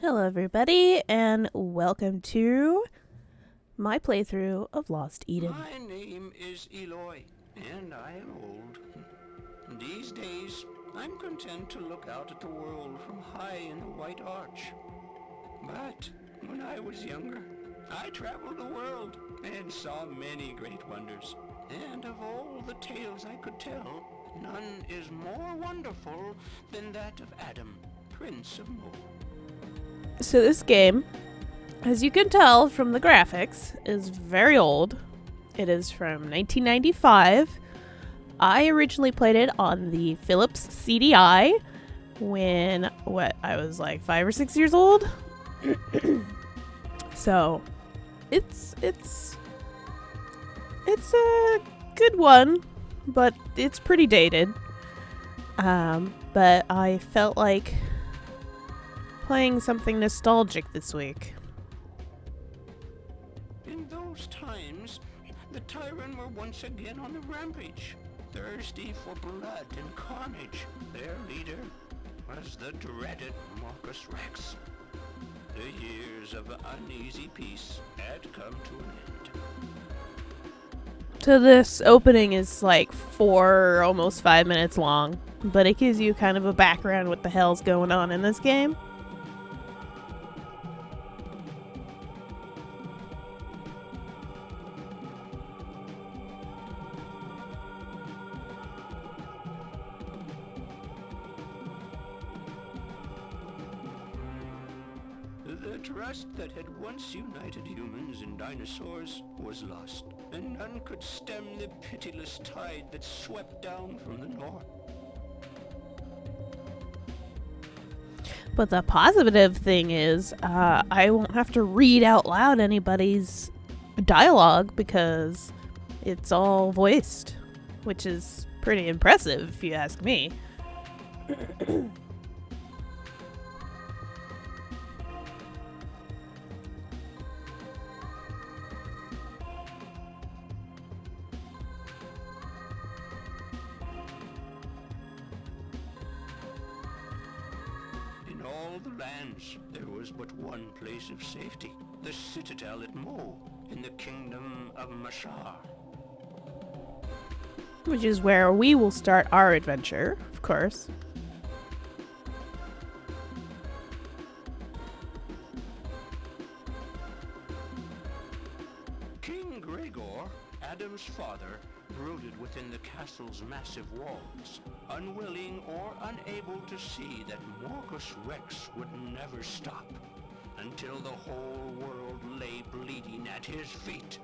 Hello, everybody, and welcome to my playthrough of Lost Eden. My name is Eloy, and I am old. These days, I'm content to look out at the world from high in the White Arch. But when I was younger, I traveled the world and saw many great wonders. And of all the tales I could tell, none is more wonderful than that of Adam, Prince of Mo. So this game, as you can tell from the graphics, is very old. It is from 1995. I originally played it on the Phillips CD-I when, I was like 5 or 6 years old. So, it's a good one, but it's pretty dated. But I felt like playing something nostalgic this week. In those times, the Tyrant were once again on the rampage, thirsty for blood and carnage. Their leader was the dreaded Marcus Rex. The years of uneasy peace had come to an end. So this opening is like 4, almost 5 minutes long, but it gives you kind of a background what the hell's going on in this game. The trust that had once united humans and dinosaurs was lost, and none could stem the pitiless tide that swept down from the north. But the positive thing is, I won't have to read out loud anybody's dialogue because it's all voiced, which is pretty impressive if you ask me. In all the lands, there was but one place of safety, the citadel at Mo, in the kingdom of Mashar. Which is where we will start our adventure, of course. King Gregor, Adam's father, brooded within the castle's massive walls, unwilling or unable to see that Marcus Rex would never stop until the whole world lay bleeding at his feet.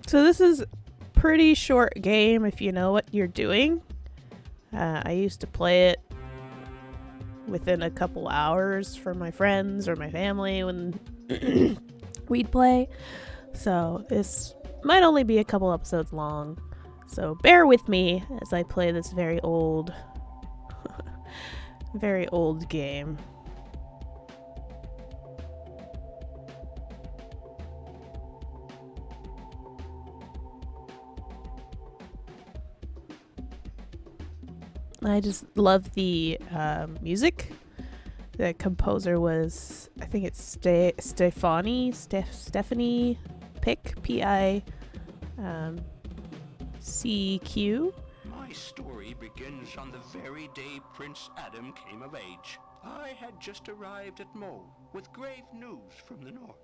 So this is a pretty short game if you know what you're doing. I used to play it within a couple hours for my friends or my family when we'd play. So this might only be a couple episodes long. So bear with me as I play this very old, very old game. I just love the music. The composer was, I think it's Stephanie Pick, P-I-C-Q. My story begins on the very day Prince Adam came of age. I had just arrived at Mo with grave news from the north.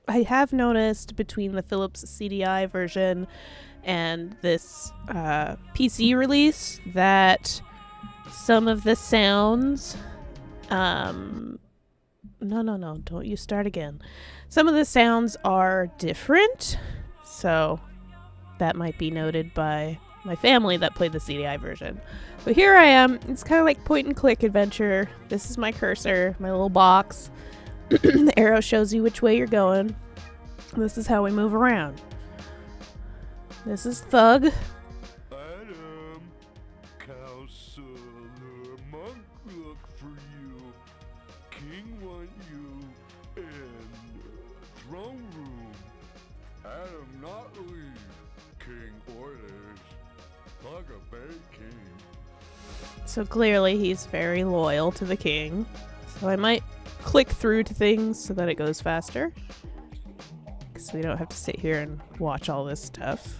I have noticed between the Phillips CD-I version and this PC release that some of the sounds no, don't you start again. Some of the sounds are different, so that might be noted by my family that played the CDI version. So here I am. It's kind of like point and click adventure. This is my cursor, my little box. The arrow shows you which way you're going. This is how we move around. This is Thug. Adam, counselor, monk look for you. King want you in the throne room. Adam not leave. King orders. Like a bad king. So clearly he's very loyal to the king. So I might click through to things so that it goes faster. So we don't have to sit here and watch all this stuff.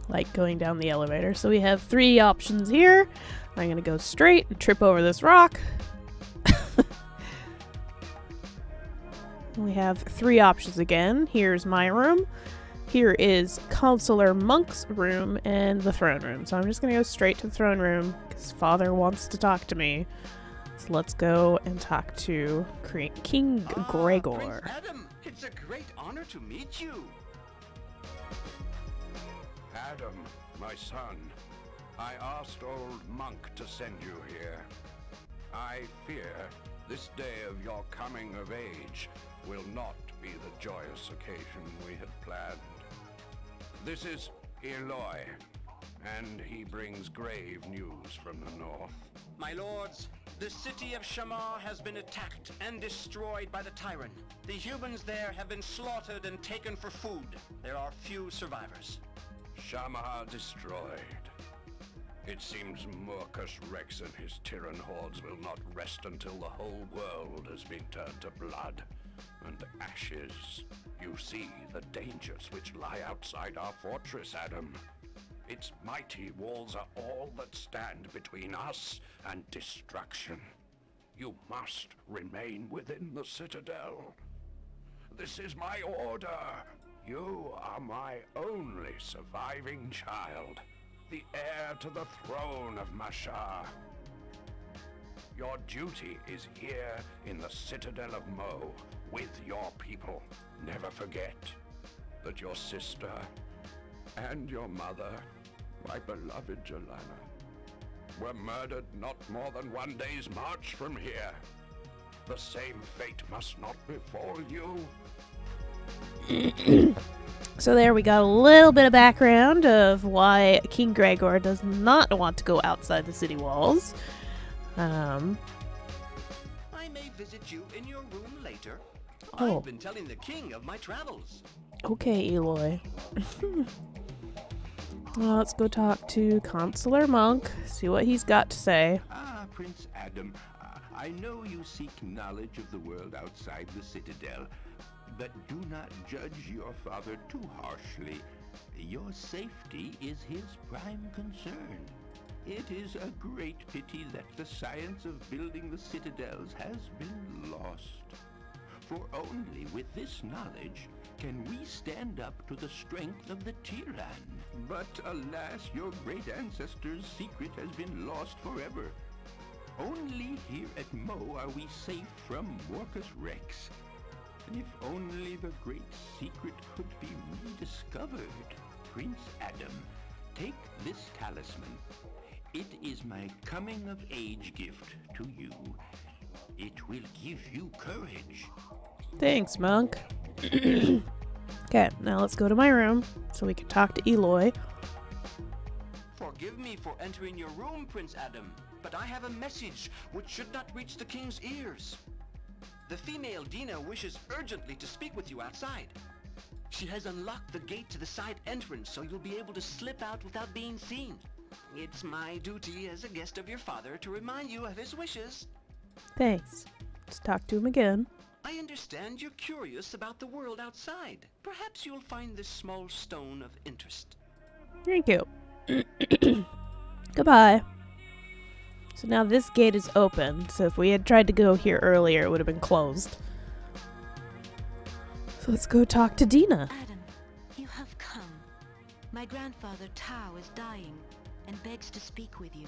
Like going down the elevator. So we have 3 options here. I'm going to go straight and trip over this rock. We have 3 options again. Here's my room. Here is Counselor Monk's room and the throne room. So I'm just going to go straight to the throne room because Father wants to talk to me. So let's go and talk to King Gregor. Prince Adam, it's a great honor to meet you. Adam, my son, I asked old Monk to send you here. I fear this day of your coming of age will not be the joyous occasion we had planned. This is Eloy, and he brings grave news from the north. My lords, the city of Shamar has been attacked and destroyed by the Tyrant. The humans there have been slaughtered and taken for food. There are few survivors. Shamar destroyed. It seems Murkus Rex and his Tyrann hordes will not rest until the whole world has been turned to blood and ashes. You see the dangers which lie outside our fortress, Adam. Its mighty walls are all that stand between us and destruction. You must remain within the citadel. This is my order. You are my only surviving child, the heir to the throne of Mashar. Your duty is here in the citadel of Mo, with your people. Never forget that your sister and your mother, my beloved Jelana, were murdered not more than 1 day's march from here. The same fate must not befall you. So there we got a little bit of background of why King Gregor does not want to go outside the city walls. I may visit you in your room later. Oh. I've been telling the king of my travels. Okay, Eloy. Well, let's go talk to Counselor Monk, see what he's got to say. Ah, Prince Adam, I know you seek knowledge of the world outside the citadel, but do not judge your father too harshly. Your safety is his prime concern. It is a great pity that the science of building the citadels has been lost. For only with this knowledge can we stand up to the strength of the Tyrann. But alas, your great ancestor's secret has been lost forever. Only here at Mo are we safe from Morcus Rex. And if only the great secret could be rediscovered. Prince Adam, take this talisman. It is my coming-of-age gift to you. It will give you courage. Thanks, Monk. Okay, now let's go to my room so we can talk to Eloy. Forgive me for entering your room, Prince Adam, but I have a message which should not reach the king's ears. The female Dina wishes urgently to speak with you outside. She has unlocked the gate to the side entrance so you'll be able to slip out without being seen. It's my duty as a guest of your father to remind you of his wishes. Thanks. Let's talk to him again. I understand you're curious about the world outside. Perhaps you'll find this small stone of interest. Thank you. Goodbye. So now this gate is open, so if we had tried to go here earlier, it would have been closed. So let's go talk to Dina. Adam, you have come. My grandfather Tao is dying and begs to speak with you.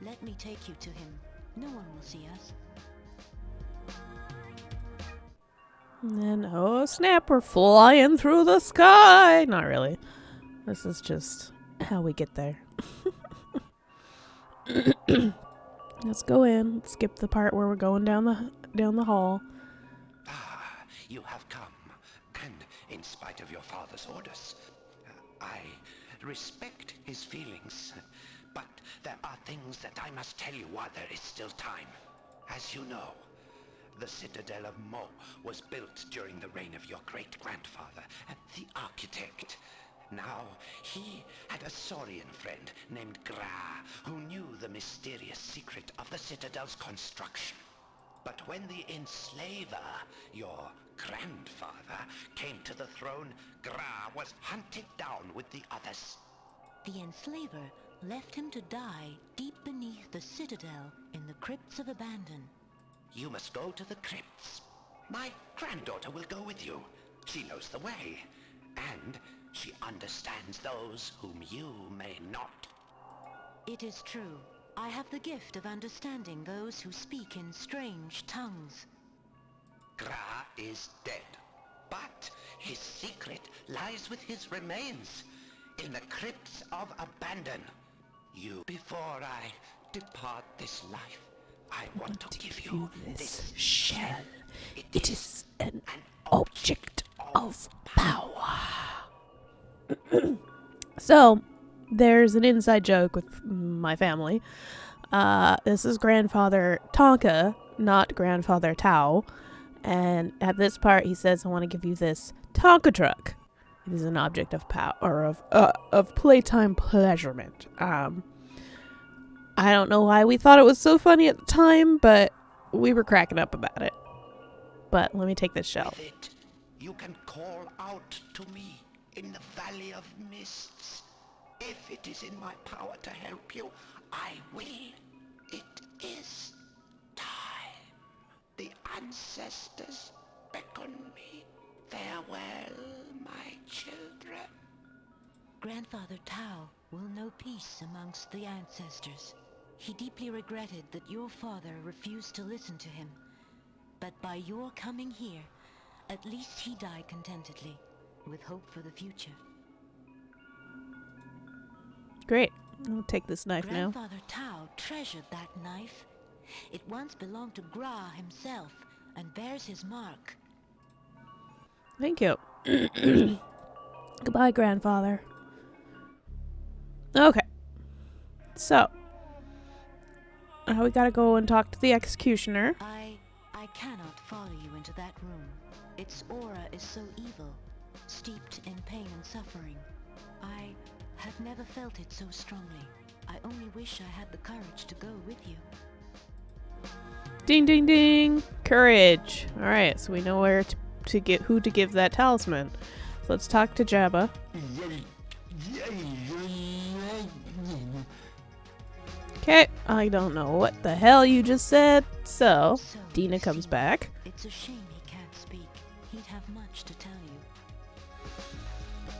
Let me take you to him. No one will see us. And then, oh snap, we're flying through the sky! Not really. This is just how we get there. Let's go in. Let's skip the part where we're going down the hall. Ah, you have come, and in spite of your father's orders, I respect his feelings, but there are things that I must tell you while there is still time. As you know, The Citadel of Mo was built during the reign of your great-grandfather, the architect. Now, he had a Saurian friend named Gra, who knew the mysterious secret of the Citadel's construction. But when the enslaver, your grandfather, came to the throne, Gra was hunted down with the others. The enslaver left him to die deep beneath the citadel in the crypts of Abandon. You must go to the crypts. My granddaughter will go with you. She knows the way, and she understands those whom you may not. It is true. I have the gift of understanding those who speak in strange tongues. Gra is dead, but his secret lies with his remains in the crypts of Abandon. Before I depart this life, I want to give you this shell. It is an object of power. So, there's an inside joke with my family. This is Grandfather Tonka, not Grandfather Tao. And at this part, he says, I want to give you this Tonka truck. It is an object of power, or of playtime pleasurement. I don't know why we thought it was so funny at the time, but we were cracking up about it. But let me take this shell. With it, you can call out to me in the Valley of Mists. If it is in my power to help you, I will. It is time. The ancestors beckon me. Farewell, my children. Grandfather Tao will know peace amongst the ancestors. He deeply regretted that your father refused to listen to him. But by your coming here, at least he died contentedly, with hope for the future. Great. I'll take this knife now. Grandfather Tao treasured that knife. It once belonged to Gra himself, and bears his mark. Thank you. Goodbye, Grandfather. Okay. So, we gotta go and talk to the executioner. I cannot follow you into that room. Its aura is so evil, steeped in pain and suffering. I have never felt it so strongly. I only wish I had the courage to go with you. Ding, ding, ding. Courage. All right, so we know where to get who to give that talisman. So let's talk to Jabba. Okay, I don't know what the hell you just said. So, Dina comes back. It's a shame he can't speak. He'd have much to tell you.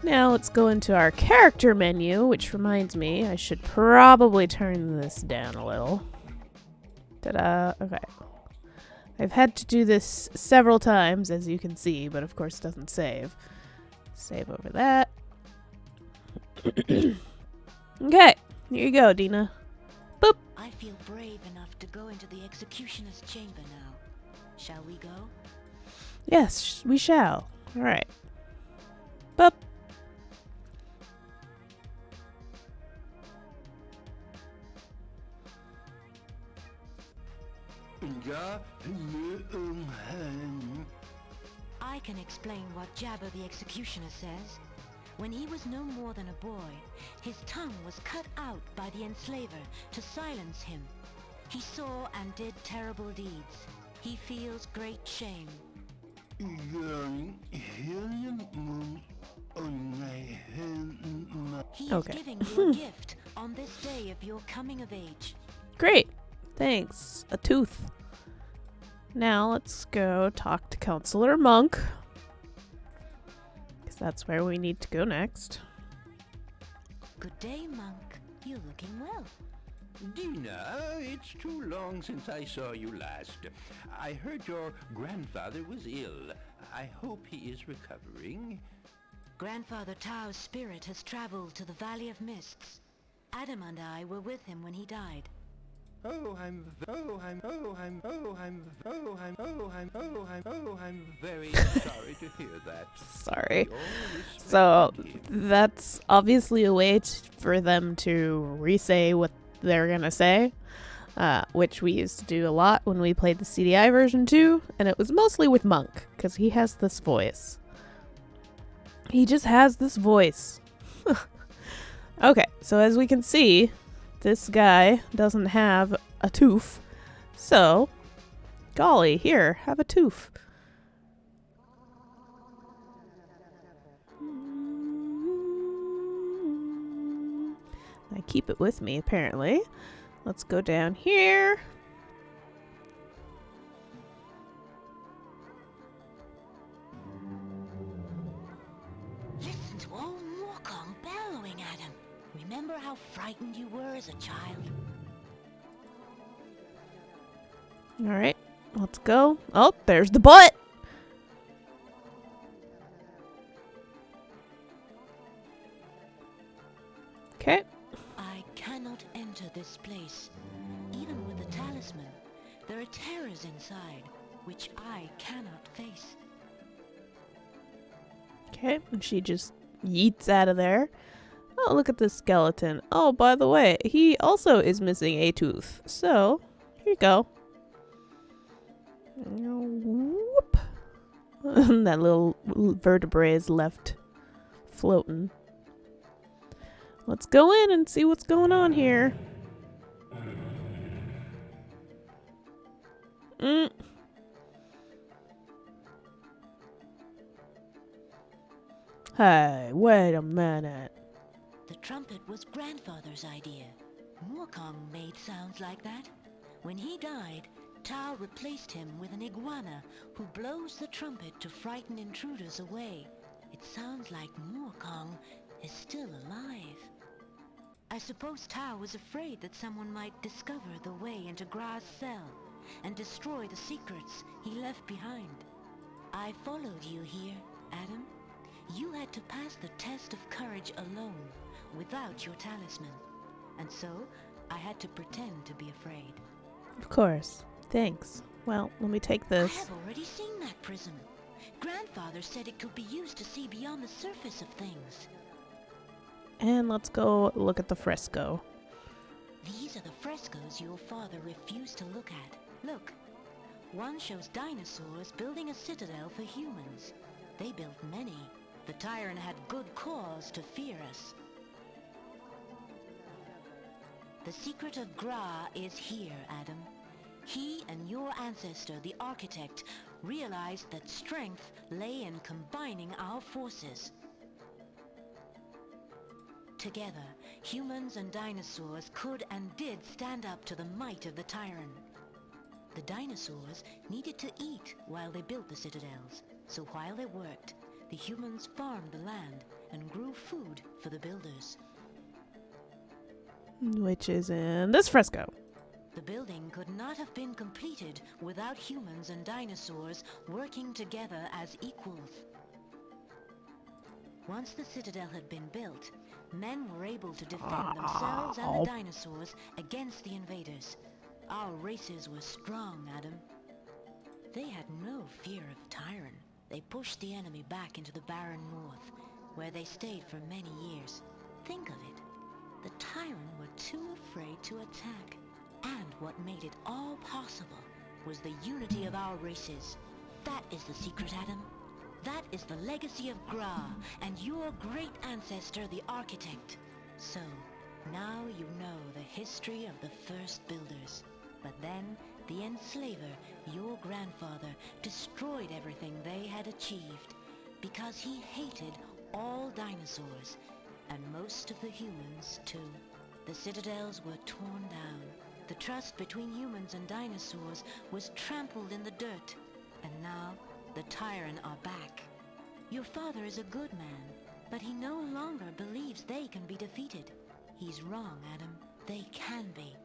Now let's go into our character menu, which reminds me I should probably turn this down a little. Ta-da. Okay. I've had to do this several times, as you can see, but of course it doesn't save. Save over that. Okay, here you go, Dina. Boop. I feel brave enough to go into the executioner's chamber now. Shall we go? Yes, we shall. All right. Boop. I can explain what Jabba the Executioner says. When he was no more than a boy, his tongue was cut out by the enslaver to silence him. He saw and did terrible deeds. He feels great shame. He is giving you a gift on this day of your coming of age. Great. Thanks. A tooth. Now let's go talk to Counselor Monk. Because that's where we need to go next. Good day, Monk. You're looking well. Dina, it's too long since I saw you last. I heard your grandfather was ill. I hope he is recovering. Grandfather Tao's spirit has traveled to the Valley of Mists. Adam and I were with him when he died. I'm very sorry to hear that. Sorry. So that's obviously a way for them to re-say what they're gonna say. which we used to do a lot when we played the CDI version too, and it was mostly with Monk, because he has this voice. He just has this voice. Okay, so as we can see, this guy doesn't have a tooth, so, golly, here, have a tooth. I keep it with me, apparently. Let's go down here. Listen to old Morkong bellowing at him. Remember how frightened you were as a child? Alright, let's go. Oh, there's the butt! Okay. I cannot enter this place. Even with the talisman, there are terrors inside, which I cannot face. Okay, and she just yeets out of there. Oh, look at this skeleton. Oh, by the way, he also is missing a tooth. So, here you go. Whoop. That little vertebrae is left floating. Let's go in and see what's going on here. Hey, wait a minute. The trumpet was grandfather's idea. Morkong made sounds like that. When he died, Tao replaced him with an iguana who blows the trumpet to frighten intruders away. It sounds like Morkong is still alive. I suppose Tao was afraid that someone might discover the way into Gra's cell and destroy the secrets he left behind. I followed you here, Adam. You had to pass the test of courage alone, without your talisman. And so, I had to pretend to be afraid. Of course. Thanks. Well, let me take I this. have already seen that prism. Grandfather said it could be used to see beyond the surface of things. And let's go look at the fresco. These are the frescoes your father refused to look at. Look. One shows dinosaurs building a citadel for humans. They built many. The tyrant had good cause to fear us. The secret of Gra is here, Adam. He and your ancestor, the architect, realized that strength lay in combining our forces. Together, humans and dinosaurs could and did stand up to the might of the tyrant. The dinosaurs needed to eat while they built the citadels, so while they worked, the humans farmed the land and grew food for the builders. Which is in this fresco. The building could not have been completed without humans and dinosaurs working together as equals. Once the citadel had been built, men were able to defend themselves and the dinosaurs against the invaders. Our races were strong, Adam. They had no fear of Tyrann. They pushed the enemy back into the barren north, where they stayed for many years. Think of it. The Tyrann were too afraid to attack. And what made it all possible was the unity of our races. That is the secret, Adam. That is the legacy of Gra and your great ancestor, the architect. So, now you know the history of the first builders. But then, the enslaver, your grandfather, destroyed everything they had achieved because he hated all dinosaurs, and most of the humans, too. The citadels were torn down. The trust between humans and dinosaurs was trampled in the dirt, and now the Tyrann are back. Your father is a good man, but he no longer believes they can be defeated. He's wrong, Adam. They can be.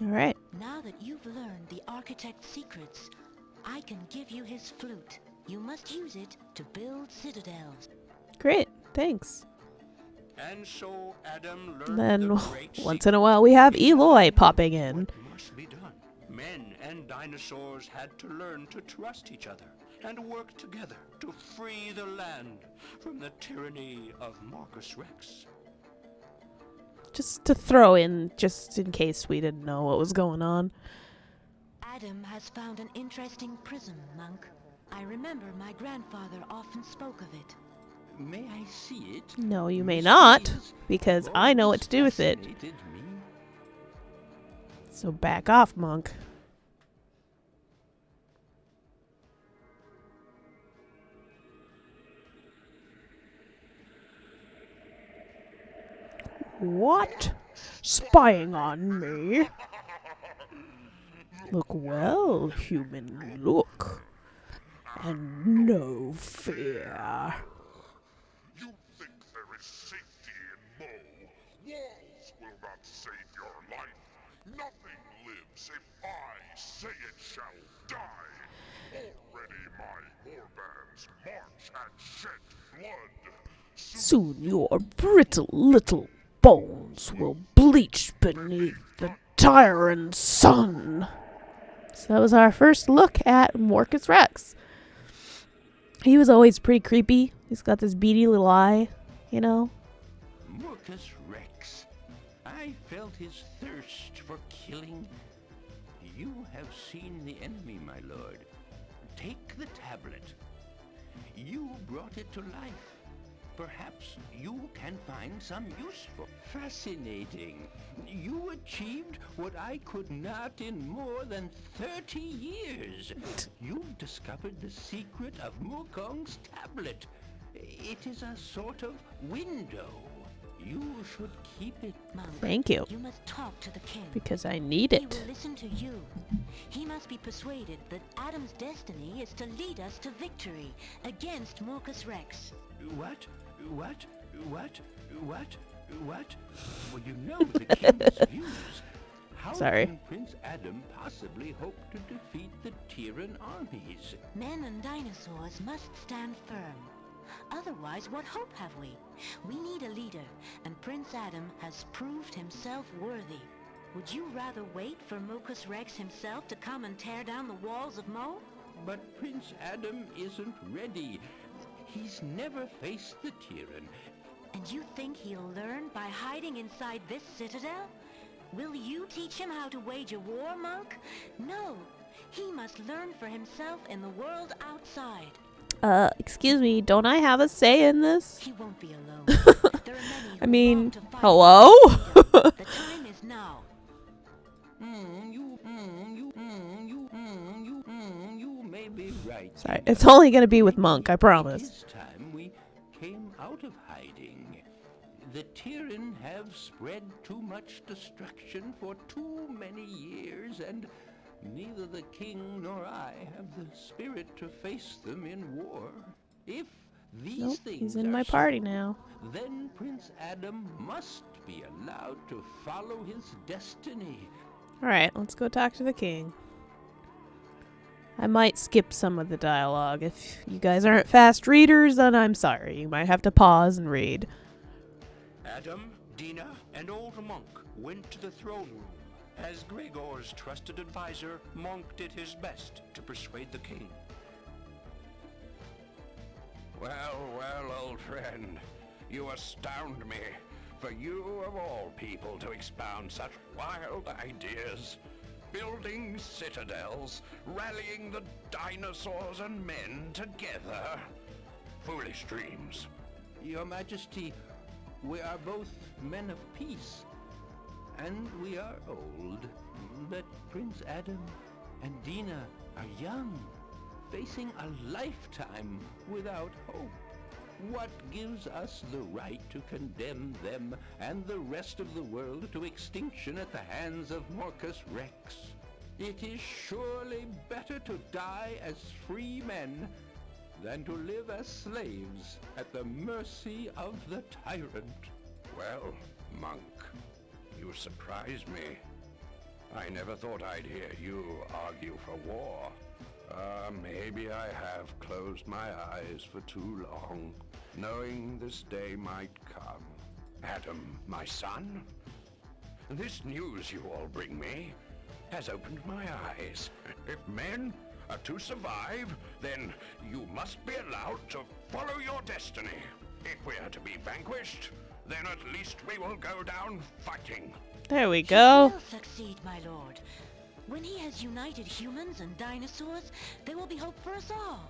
Alright. Now that you've learned the architect's secrets, I can give you his flute. You must use it to build citadels. Great. Thanks. And so Adam learned Then, the great once in a while, we have Eloy popping in. what must be done. Men and dinosaurs had to learn to trust each other and work together to free the land from the tyranny of Marcus Rex. Just to throw in, just in case we didn't know what was going on. Adam has found an interesting prism, Monk. I remember my grandfather often spoke of it. May I see it? No, you may Mysteries not, because have I know what always to do with it. fascinated me. So back off, Monk. What? Spying on me? Look well, human, look. And no fear. You think there is safety in Mo? Walls will not save your life. Nothing lives if I say it shall die. Already my warbands march and shed blood. Soon your brittle little bones will bleach beneath the tyrant's sun. So that was our first look at Morcus Rex. He was always pretty creepy. He's got this beady little eye, you know. Morcus Rex. I felt his thirst for killing. You have seen the enemy, my lord. Take the tablet. You brought it to life. Perhaps you can find some useful. Fascinating. You achieved what I could not in more than 30 years. You've discovered the secret of Mukong's tablet. It is a sort of window. You should keep it. Monk, Thank you. you must talk to the king. Because I need He it. will listen to you. He must be persuaded that Adam's destiny is to lead us to victory against Morcus Rex. What? What? What? What? What? Well, you know the king's views. How Sorry. can Prince Adam possibly hope to defeat the Tyran armies? Men and dinosaurs must stand firm. Otherwise, what hope have we? We need a leader, and Prince Adam has proved himself worthy. Would you rather wait for Morcus Rex himself to come and tear down the walls of Mo? But Prince Adam isn't ready. He's never faced the Tyran. And you think he'll learn by hiding inside this citadel? Will you teach him how to wage a war, Monk? No. He must learn for himself in the world outside. Excuse me, don't I have a say in this? He won't be alone. There are many who I mean, long to fight hello? The time is now. You may be right. Sorry, it's only gonna be with Monk, I promise. This time we came out of hiding. The Tyran have spread too much destruction for too many years, and neither the king nor I have the spirit to face them in war. If these Nope, things he's in are my so, party now. then Prince Adam must be allowed to follow his destiny. Alright, let's go talk to the king. I might skip some of the dialogue. If you guys aren't fast readers, then I'm sorry. You might have to pause and read. Adam, Dina, and old Monk went to the throne room. As Gregor's trusted advisor, Monk did his best to persuade the king. Well, well, old friend, you astound me. For you, of all people, to expound such wild ideas. Building citadels, rallying the dinosaurs and men together. Foolish dreams. Your Majesty, we are both men of peace, and we are old. But Prince Adam and Dina are young, facing a lifetime without hope. What gives us the right to condemn them and the rest of the world to extinction at the hands of Morcus Rex? It is surely better to die as free men than to live as slaves at the mercy of the tyrant. Well, Monk, you surprise me. I never thought I'd hear you argue for war. Maybe I have closed my eyes for too long, knowing this day might come. Adam, my son, this news you all bring me has opened my eyes. If men are to survive, then you must be allowed to follow your destiny. If we are to be vanquished, Then at least we will go down fighting. There we He go. will succeed, my lord. When he has united humans and dinosaurs, there will be hope for us all.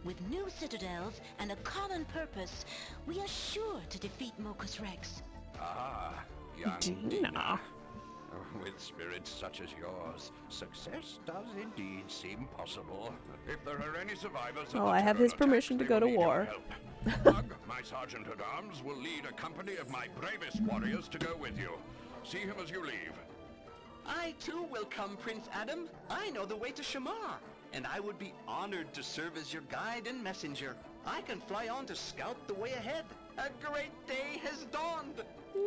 With new citadels and a common purpose, we are sure to defeat Mocus Rex. Ah, young Dino. Dino. With spirits such as yours, success does indeed seem possible. If there are any survivors of Oh, the I have terror his permission to attacks, go to they will need war. your help. Bug, my sergeant-at-arms, will lead a company of my bravest warriors to go with you. See him as you leave. I too will come, Prince Adam. I know the way to Shamar, and I would be honored to serve as your guide and messenger. I can fly on to scout the way ahead. A great day has dawned.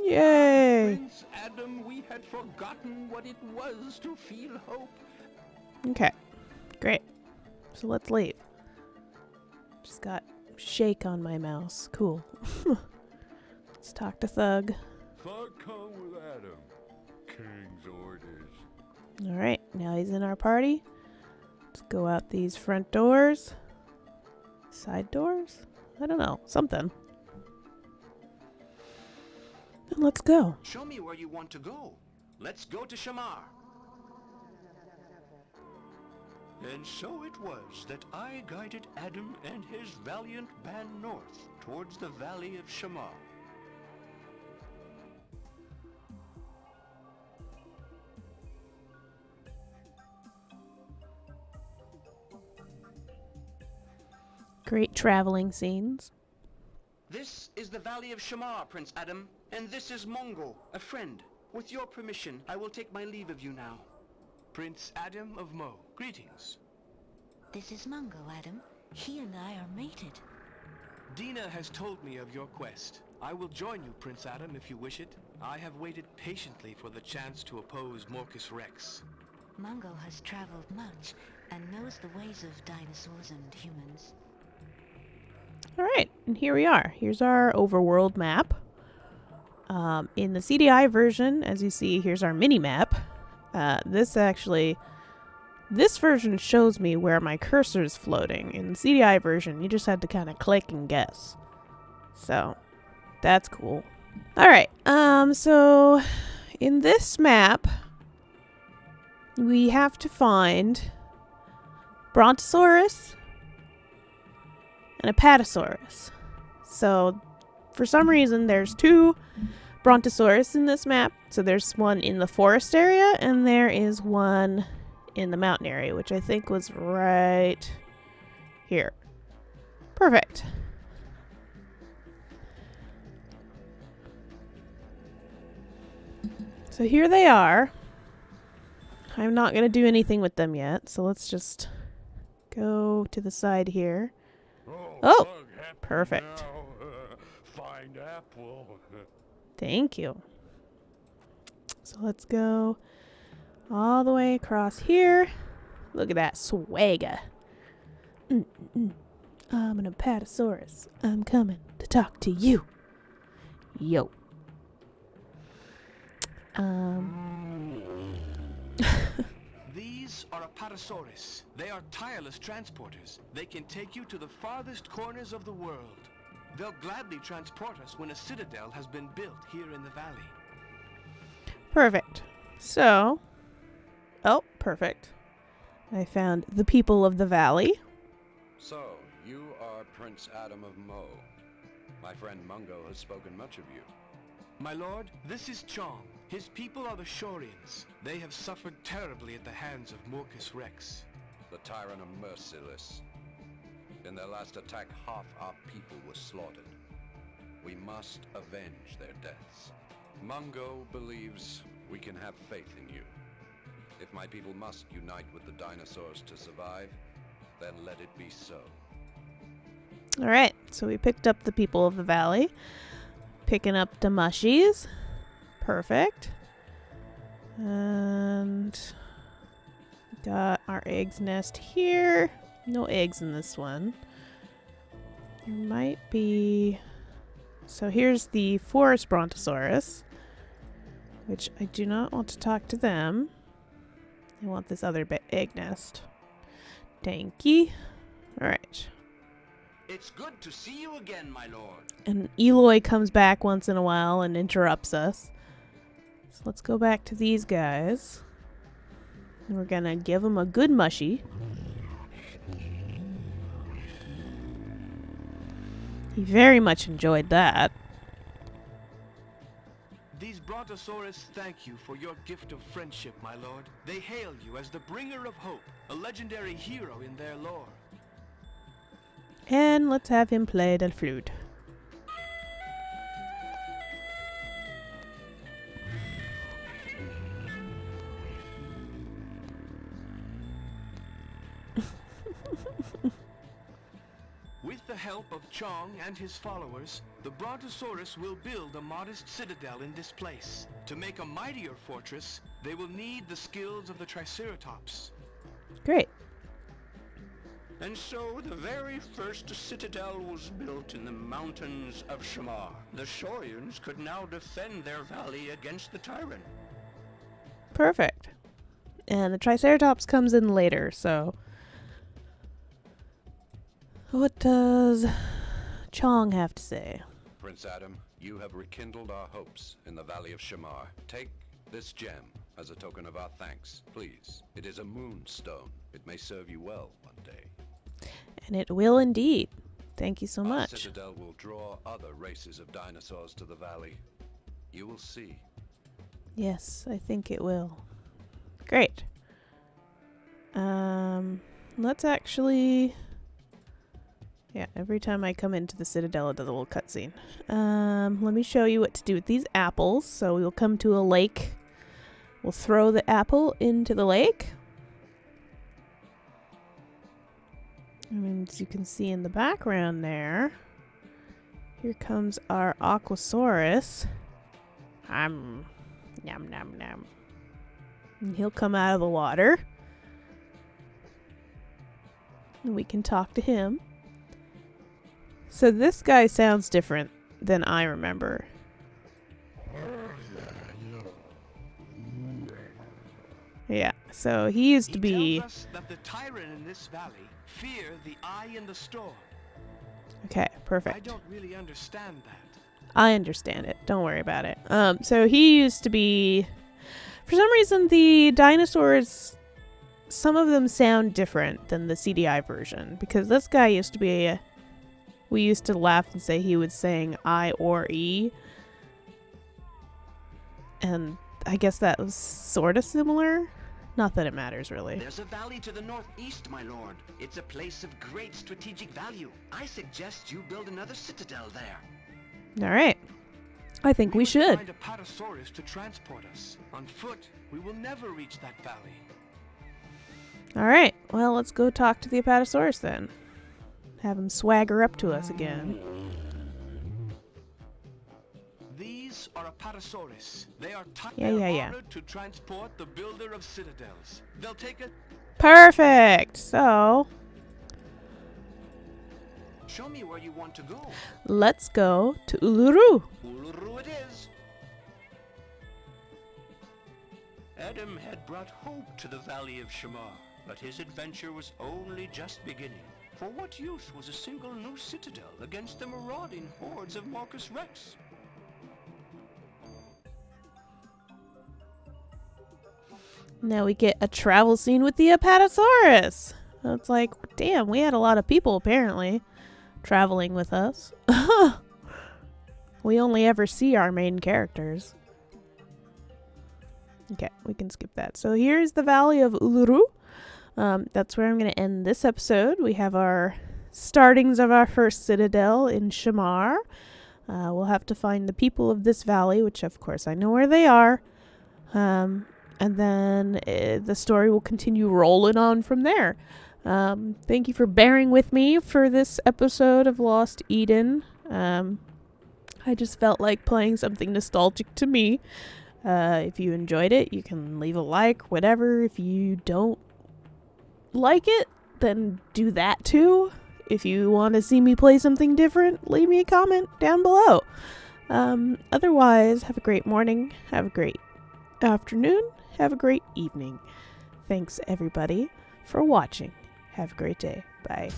Yay. Prince Adam, we had forgotten what it was to feel hope. Okay. Great. So let's leave. Just got shake on my mouse. Cool. Let's talk to Thug. Thug come with Adam. King's orders. Alright, now he's in our party. Let's go out these front doors. Side doors? I don't know. Something. And let's go. Show me where you want to go. Let's go to Shamar. And so it was that I guided Adam and his valiant band north towards the valley of Shamar. Great traveling scenes. This is the valley of Shamar, Prince Adam, and this is Mongo, a friend. With your permission, I will take my leave of you now. Prince Adam of Mo, greetings. This is Mungo, Adam. He and I are mated. Dina has told me of your quest. I will join you, Prince Adam, if you wish it. I have waited patiently for the chance to oppose Mocus Rex. Mungo has traveled much and knows the ways of dinosaurs and humans. Alright, and here we are. Here's our overworld map. In the CD-I version, as you see, here's our mini-map. This version shows me where my cursor is floating. In the CD-I version, you just had to kind of click and guess. So, that's cool. Alright, so in this map, we have to find Brontosaurus and Apatosaurus. So, for some reason, there's two Brontosaurus in this map. So there's one in the forest area, and there is one in the mountain area, which I think was right here. Perfect. So here they are. I'm not going to do anything with them yet, so let's just go to the side here. Oh, Bug, happy perfect. now. Find apple. Thank you. So let's go all the way across here. Look at that swagger. I'm an Apatosaurus. I'm coming to talk to you. Yo. These are Apatosaurus. They are tireless transporters. They can take you to the farthest corners of the world. They'll gladly transport us when a citadel has been built here in the valley. Perfect. So, oh, perfect. I found the people of the valley. So, you are Prince Adam of Mo. My friend Mungo has spoken much of you. My lord, this is Chong. His people are the Shorians. They have suffered terribly at the hands of Mocus Rex. The Tyrant are merciless. In their last attack, half our people were slaughtered. We must avenge their deaths. Mungo believes we can have faith in you. If my people must unite with the dinosaurs to survive, then let it be so. Alright, so we picked up the people of the valley. Picking up the mushies. Perfect. And got our eggs nest here. No eggs in this one. There might be... So here's the forest Brontosaurus, which I do not want to talk to them. I want this other egg nest. Thank you. Alright. It's good to see you again, my lord. And Eloy comes back once in a while and interrupts us. So let's go back to these guys. We're gonna give them a good mushy. He very much enjoyed that. These Brontosaurus thank you for your gift of friendship, my lord. They hail you as the bringer of hope, a legendary hero in their lore. And let's have him play the flute. With the help of Chong and his followers, the Brontosaurus will build a modest citadel in this place. To make a mightier fortress, they will need the skills of the Triceratops. Great. And so the very first citadel was built in the mountains of Shamar. The Saurians could now defend their valley against the tyrant. Perfect. And the Triceratops comes in later, so... What does Chong have to say? Prince Adam, you have rekindled our hopes in the Valley of Shamar. Take this gem as a token of our thanks, please. It is a moonstone. It may serve you well one day. And it will indeed. Thank you so Our much. citadel will draw other races of dinosaurs to the valley. You will see. Yes, I think it will. Great. Let's actually... Yeah, every time I come into the Citadel, it does a little cutscene. Let me show you what to do with these apples. So we'll come to a lake. We'll throw the apple into the lake. And as you can see in the background there, here comes our Aquasaurus. Yum, nom, nom. And he'll come out of the water. And we can talk to him. So this guy sounds different than I remember. Yeah, so he used to be... He tells us that the tyrant in this valley fear the eye in the storm. Okay, perfect. I don't really understand that. I understand it. Don't worry about it. So he used to be... For some reason, the dinosaurs... Some of them sound different than the CD-I version. Because this guy used to be... We used to laugh and say he was saying I or E. And I guess that was sort of similar. Not that it matters, really. There's a valley to the northeast, my lord. It's a place of great strategic value. I suggest you build another citadel there. Alright. I think we should. Find a Patasaurus to transport us. On foot, we will never reach that valley. Alright. Well, let's go talk to the Apatosaurus then. Have him swagger up to us again. These are Apatosaurus. They are Yeah. honored to transport the builder of citadels. They'll take a... Perfect! So, Show me where you want to go. let's go to Uluru. Uluru it is. Adam had brought hope to the Valley of Shamar, but his adventure was only just beginning. For what use was a single new citadel against the marauding hordes of Marcus Rex? Now we get a travel scene with the Apatosaurus. It's like, damn, we had a lot of people apparently traveling with us. We only ever see our main characters. Okay, we can skip that. So here's the Valley of Uluru. That's where I'm going to end this episode. We have our startings of our first citadel in Shamar. We'll have to find the people of this valley, which of course I know where they are. And then the story will continue rolling on from there. Thank you for bearing with me for this episode of Lost Eden. I just felt like playing something nostalgic to me. If you enjoyed it, you can leave a like, whatever. If you don't like it, then do that too. If you want to see me play something different, leave me a comment down below. Otherwise, have a great morning, have a great afternoon, have a great evening. Thanks everybody for watching. Have a great day. Bye.